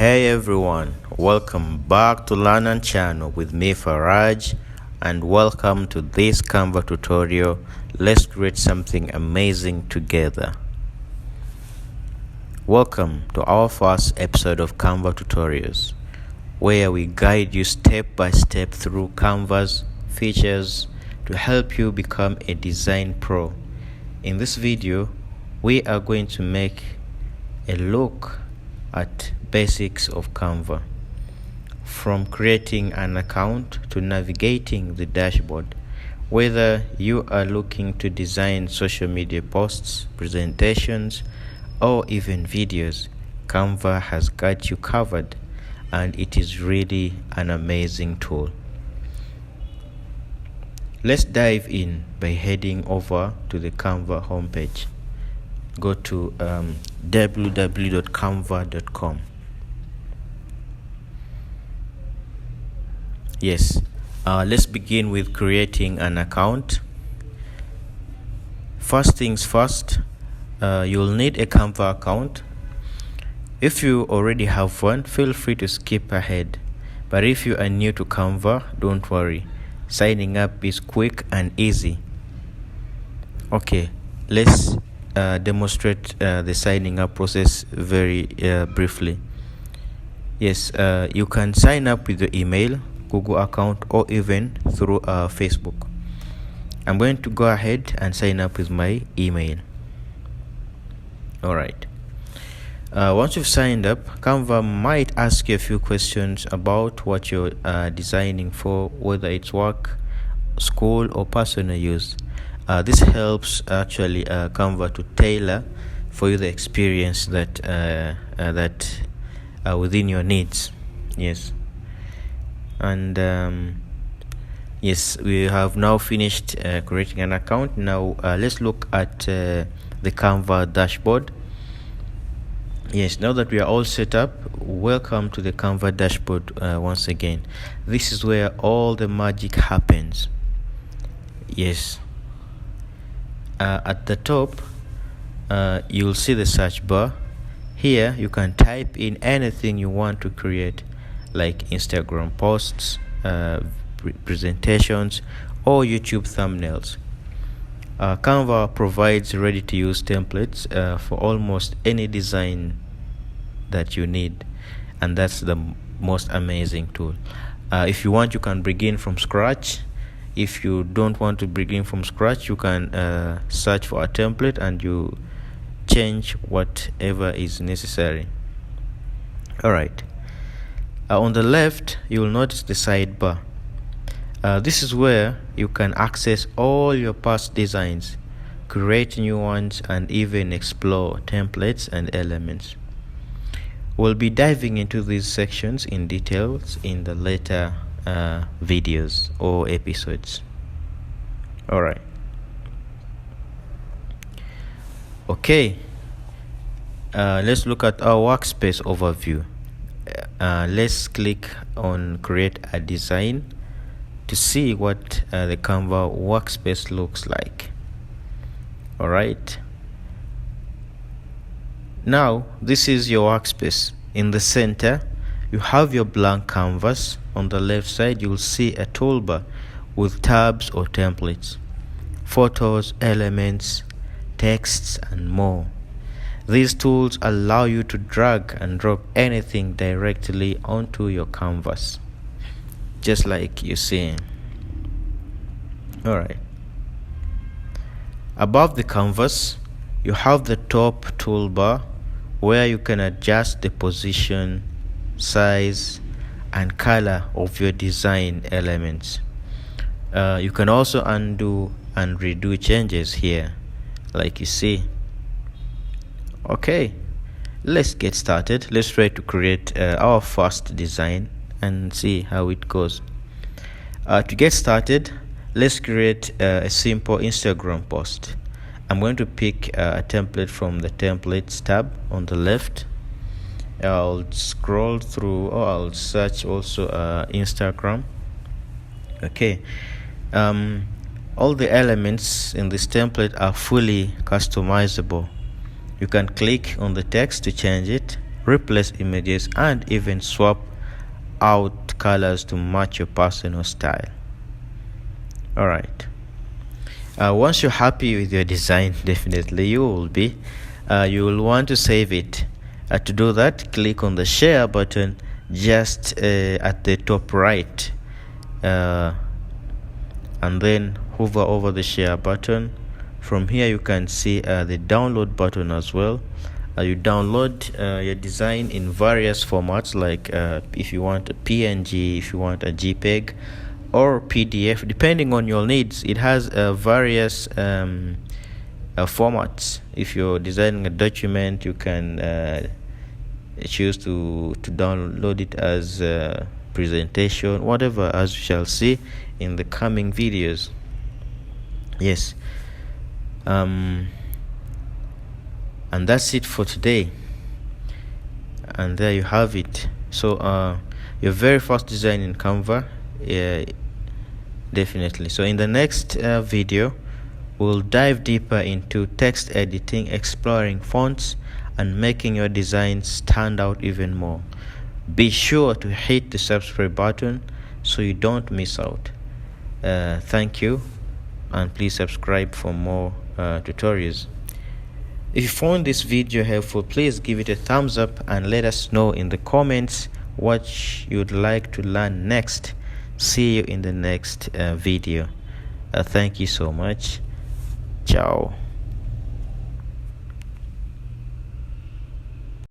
Hey everyone, welcome back to Learn and Channel with me Faraj, and welcome to this Canva tutorial. Let's create something amazing together. Welcome to our first episode of Canva Tutorials, where we guide you step by step through Canva's features to help you become a design pro. In this video, we are going to make a look at basics of Canva, from creating an account to navigating the dashboard. Whether you are looking to design social media posts, presentations, or even videos, Canva has got you covered, and it is really an amazing tool. Let's dive in by heading over to the Canva homepage. Go to www.canva.com. Yes, let's begin with creating an account. First things first, you'll need a Canva account. If you already have one, feel free to skip ahead. But if you are new to Canva, don't worry. Signing up is quick and easy. Okay, let's demonstrate the signing up process very briefly. Yes, you can sign up with your email, Google account, or even through Facebook. I'm going to go ahead and sign up with my email. Alright, once you've signed up, Canva might ask you a few questions about what you're designing for, whether it's work, school, or personal use. This helps actually Canva to tailor for you the experience that within your needs. Yes, and yes, we have now finished creating an account. Now let's look at the Canva dashboard. Yes, now that we are all set up, welcome to the Canva dashboard once again. This is where all the magic happens. Yes, at the top you'll see the search bar. Here you can type in anything you want to create, like Instagram posts, presentations, or YouTube thumbnails. Canva provides ready-to-use templates for almost any design that you need, and that's the most amazing tool. If you want, you can begin from scratch. If you don't want to begin from scratch, you can search for a template and you change whatever is necessary. Alright, on the left you will notice the sidebar. This is where you can access all your past designs, create new ones, and even explore templates and elements. We'll be diving into these sections in details in the later videos or episodes. Alright, okay, let's look at our workspace overview. Let's click on create a design to see what the Canva workspace looks like. Alright, now this is your workspace. In the center you have your blank canvas. On the left side you'll see a toolbar with tabs or templates, photos, elements, texts, and more. These tools allow you to drag and drop anything directly onto your canvas, just like you see. Alright, above the canvas you have the top toolbar, where you can adjust the position, size, and color of your design elements. You can also undo and redo changes here, like you see. Okay, let's get started. Let's try to create our first design and see how it goes. To get started, let's create a simple Instagram post. I'm going to pick a template from the templates tab on the left. I'll scroll through, or I'll search also Instagram. Okay, all the elements in this template are fully customizable. You can click on the text to change it, replace images, and even swap out colors to match your personal style. Alright, once you're happy with your design, definitely you will want to save it. To do that, click on the share button just at the top right, and then hover over the share button. From here you can see the download button as well. You download your design in various formats, like if you want a PNG, if you want a JPEG or PDF, depending on your needs. It has various formats. If you're designing a document, you can choose to download it as a presentation, whatever, as we shall see in the coming videos. Yes, and that's it for today, and there you have it. So your very first design in Canva, definitely. So in the next video, we'll dive deeper into text editing, exploring fonts, and making your designs stand out even more. Be sure to hit the subscribe button so you don't miss out. Thank you, and please subscribe for more tutorials. If you found this video helpful, please give it a thumbs up and let us know in the comments what you'd like to learn next. See you in the next video. Thank you so much. Ciao.